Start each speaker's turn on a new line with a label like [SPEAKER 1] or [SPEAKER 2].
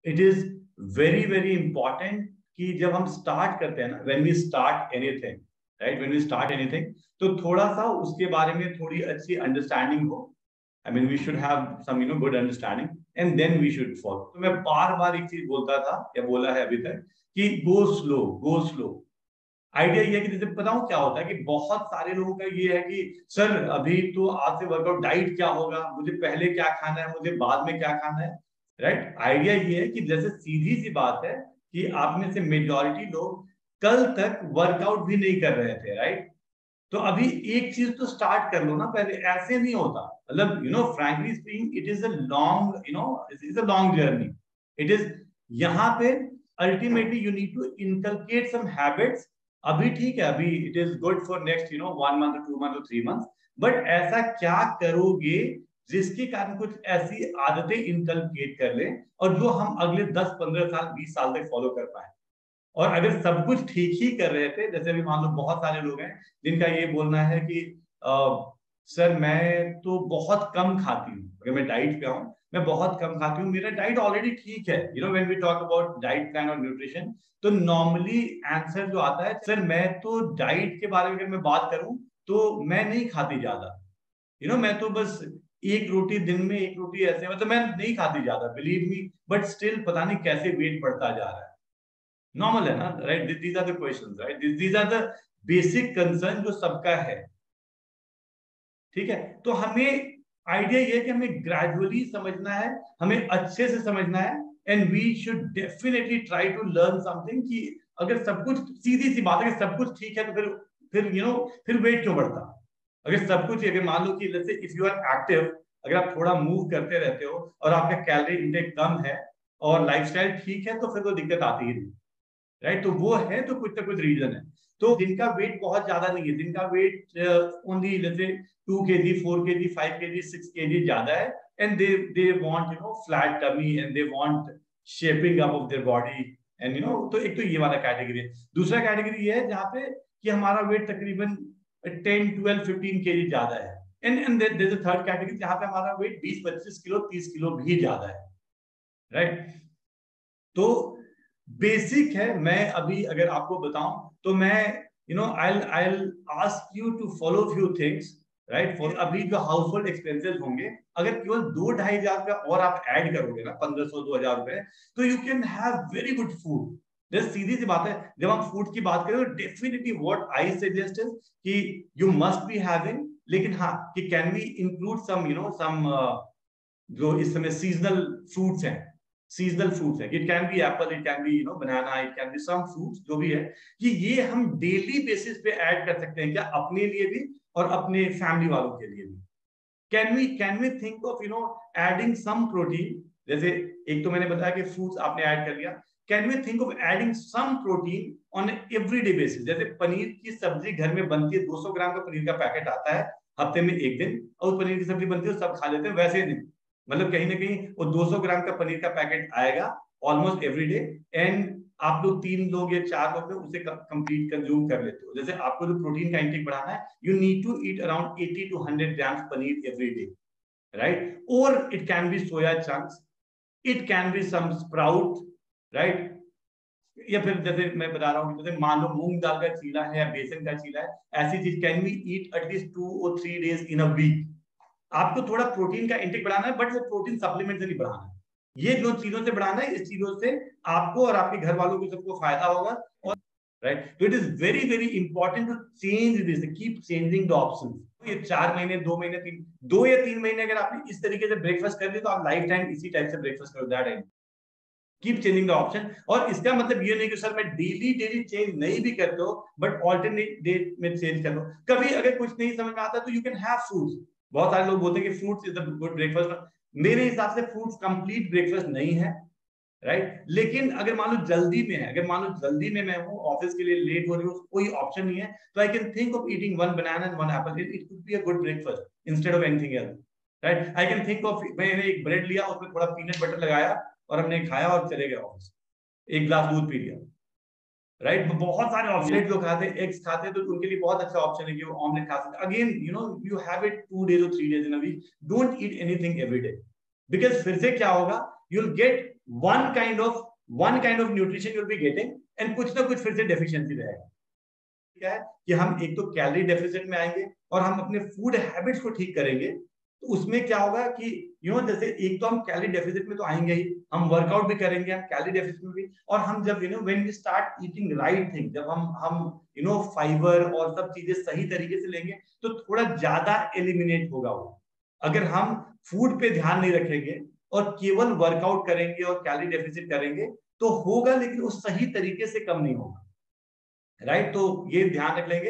[SPEAKER 1] It is very very important कि जब हम स्टार्ट करते हैं ना, when we start anything, right, when we start anything, तो थोड़ा सा उसके बारे में थोड़ी अच्छी अंडरस्टैंडिंग हो. I mean, we should have some, good understanding, and then we should follow. तो मैं बार बार एक चीज बोलता था, या बोला है अभी तक, कि go slow, go slow. Idea ये है कि जैसे बताऊं क्या होता है कि बहुत सारे लोगों का ये है कि सर अभी तो आज से वर्कआउट, डाइट क्या होगा, मुझे पहले क्या खाना है, मुझे बाद में क्या खाना है, राइट. आइडिया ये है कि जैसे सीधी सी बात है कि आप में से मेजॉरिटी लोग कल तक वर्कआउट भी नहीं कर रहे थे, राइट. तो अभी एक चीज तो स्टार्ट कर लो ना पहले, ऐसे नहीं होता. मतलब frankly speaking, it is a long, it is a long journey. It is, यहाँ पे ultimately you need to inculcate some habits. अभी ठीक है, अभी it is good for next 1 month, 2 month, 3 month, but ऐसा क्या करोगे जिसके कारण कुछ ऐसी आदतें इनकलकेट कर ले और जो हम अगले 10, 15 साल, 20 साल तक फॉलो कर पाए. और अगर सब कुछ ठीक ही कर रहे थे, जैसे अभी मान लो बहुत सारे लोग हैं जिनका ये बोलना है कि सर मैं तो बहुत कम खाती हूँ, अगर मैं डाइट पे हूँ, मैं बहुत कम खाती हूँ, मेरा डाइट ऑलरेडी ठीक है. When we talk about diet plan और न्यूट्रिशन, तो नॉर्मली आंसर जो आता है, सर मैं तो डाइट के बारे में अगर मैं बात करूं तो मैं नहीं खाती ज्यादा. मैं तो बस एक रोटी दिन में, एक रोटी ऐसे, मतलब मैं नहीं खाती ज्यादा, बिलीव मी, बट स्टिल पता नहीं कैसे वेट बढ़ता जा रहा है. नॉर्मल है ना, right. These are the questions, right. These are the basic concern जो सबका है. ठीक है, तो हमें आइडिया ये है कि हमें ग्रेजुअली समझना है, हमें अच्छे से समझना है, and we should definitely try to learn something. कि अगर सब कुछ, सीधी सी बात है, अगर सब कुछ ठीक है तो फिर वेट क्यों बढ़ता. अगर सब कुछ, अगर मान लो कि जैसे इफ यू आर एक्टिव, अगर आप थोड़ा मूव करते रहते हो और आपका कैलोरी इंटेक कम है और लाइफस्टाइल ठीक है, तो फिर कोई दिक्कत आती ही नहीं, राइट. तो वो है, तो कुछ ना कुछ रीजन है. तो जिनका वेट बहुत ज्यादा नहीं है, जिनका वेट ओनली जैसे 2 kg, 4 kg, 5 kg, 6 kg ज्यादा है, and they want flat tummy, and they want shaping up of their body, and तो एक तो ये वाला कैटेगरी है. दूसरा कैटेगरी ये है जहाँ पे कि हमारा वेट तकरीबन 10, 12, 15 kg ज्यादा है, and there is a third category जहाँ पे हमारा वेट 20, 25 किलो, 30 किलो भी ज्यादा है, राइट. तो बेसिक है. मैं अभी अगर आपको बताऊं तो मैं I'll ask you to follow few things, right. For अभी जो हाउस होल्ड एक्सपेंसेस होंगे, अगर केवल 2-2,500 रुपया और आप ऐड करोगे ना, 1,500-2,000 रुपए, तो you can have very good food. जैसे सीधी सी बात है, जब हम फूड की बात करें तो definitely what I suggest is कि यू मस्ट बी हैविंग, लेकिन हाँ, कि कैन वी इंक्लूड सम जो इस समय सीजनल फ्रूट्स हैं, सीजनल फ्रूट्स है. It can be apple, it can be banana, it can be some fruits, जो भी है, कि ये हम डेली बेसिस पे ऐड कर सकते हैं क्या, अपने लिए भी और अपने फैमिली वालों के लिए भी. Can we think of adding some protein. जैसे एक तो मैंने बताया कि फ्रूट्स आपने ऐड कर लिया, can we think of adding some protein on everyday basis. जैसे पनीर की सब्जी घर में बनती है, 200 ग्राम का पनीर का पैकेट आता है हफ्ते में एक दिन, और पनीर की सब्जी बनती है, सब खा लेते हैं. वैसे नहीं, मतलब कहीं ना कहीं वो 200 ग्राम का पनीर का पैकेट आएगा ऑलमोस्ट एवरी डे, एंड आप लोग 3 लोग या 4 लोग उसे कंप्लीट कंज्यूम कर लेते हो. जैसे आपको जो प्रोटीन का इंटेक बढ़ाना है, you need to eat around 80 to 100 gram paneer every day, right. और it can be soya chunks, it can be some sprout, right. या फिर जैसे मैं बता रहा हूँ, जैसे मान लो मूंग दाल का चीला है या बेसन का चीला है, ऐसी चीज कैन बी ईट एटलीस्ट 2 or 3 days in a week. आपको थोड़ा प्रोटीन का इंटेक बढ़ाना है, बट वो प्रोटीन सप्लीमेंट से नहीं बढ़ाना है. ये जो चीजों से बढ़ाना है, इस चीजों से आपको और आपके घर वालों को सबको फायदा होगा. और राइट, तो it is very very important to change this, keep changing the option. ये 4 महीने, 2 महीने, 2 या 3 महीने अगर आपने इस तरीके से ब्रेकफास्ट कर ली, तो आप लाइफ टाइम इसी टाइप से ब्रेकफास्ट करो. दैट है, कीप चेंजिंग द ऑप्शन. और इसका मतलब ये नहीं कि सर मैं डेली डेली चेंज नहीं भी करते हो, बट ऑल्टरनेट डे में चेंज कर लो. कभी अगर कुछ नहीं समझ में आता तो यू कैन हैव फ्रूट्स. बहुत सारे लोग बोलते हैं कि fruits is the good breakfast. मेरे हिसाब से फ्रूट्स कंप्लीट ब्रेकफास्ट नहीं है, राइट. लेकिन अगर मान लो जल्दी में है, अगर मान लो जल्दी में मैं हूँ, ऑफिस के लिए लेट हो रही हूँ, कोई ऑप्शन नहीं है, तो I can think of eating 1 banana and 1 apple. It could be a good breakfast instead of anything else, right. I can think of, मैंने एक ब्रेड लिया, उसमें थोड़ा पीनट बटर लगाया और हमने खाया और चले गए ऑफिस, एक ग्लास दूध पी लिया, राइट. बहुत सारे ऑप्शन जो खाते हैं, एग्स खाते हैं, तो उनके लिए बहुत अच्छा ऑप्शन है कि वो ऑमलेट खा सकते हैं. Again you have it 2 days or 3 days in a week. Don't eat anything every day, because फिर से क्या होगा, you will get one kind of nutrition you will be getting, and कुछ ना कुछ फिर से डेफिशिएंसी रहेगा। क्या है कि हम एक तो कैलोरी डेफिसिट में आएंगे और हम अपने फूड हैबिट्स को ठीक करेंगे, तो उसमें क्या होगा कि जैसे एक तो हम कैलोरी डेफिसिट में तो आएंगे ही, हम वर्कआउट भी करेंगे, हम कैलोरी डेफिसिट में भी, और हम जब when we start eating right thing, जब हम फाइबर और सब चीजें सही तरीके से लेंगे तो थोड़ा ज्यादा एलिमिनेट होगा वो। अगर हम फूड पे ध्यान नहीं रखेंगे और केवल वर्कआउट करेंगे और कैलोरी डेफिसिट करेंगे तो होगा, लेकिन वो सही तरीके से कम नहीं होगा, राइट। तो ये ध्यान रख लेंगे।